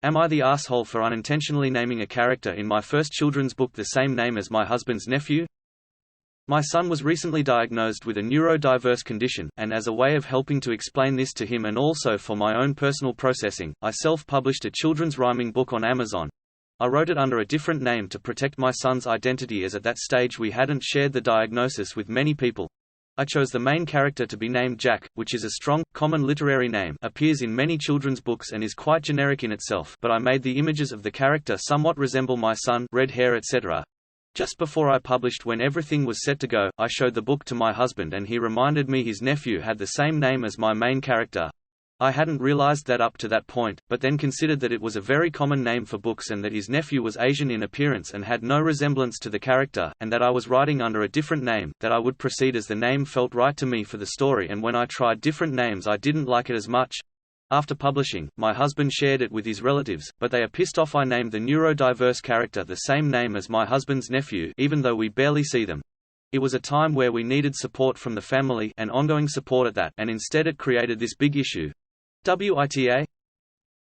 Am I the asshole for unintentionally naming a character in my first children's book the same name as my husband's nephew? My son was recently diagnosed with a neurodiverse condition, and as a way of helping to explain this to him and also for my own personal processing, I self-published a children's rhyming book on Amazon. I wrote it under a different name to protect my son's identity, as at that stage we hadn't shared the diagnosis with many people. I chose the main character to be named Jack, which is a strong, common literary name, appears in many children's books and is quite generic in itself, but I made the images of the character somewhat resemble my son, red hair etc. Just before I published, when everything was set to go, I showed the book to my husband and he reminded me his nephew had the same name as my main character. I hadn't realized that up to that point, but then considered that it was a very common name for books and that his nephew was Asian in appearance and had no resemblance to the character, and that I was writing under a different name, that I would proceed as the name felt right to me for the story, and when I tried different names I didn't like it as much. After publishing, my husband shared it with his relatives, but they are pissed off I named the neurodiverse character the same name as my husband's nephew, even though we barely see them. It was a time where we needed support from the family, and ongoing support at that, and instead it created this big issue. WITA?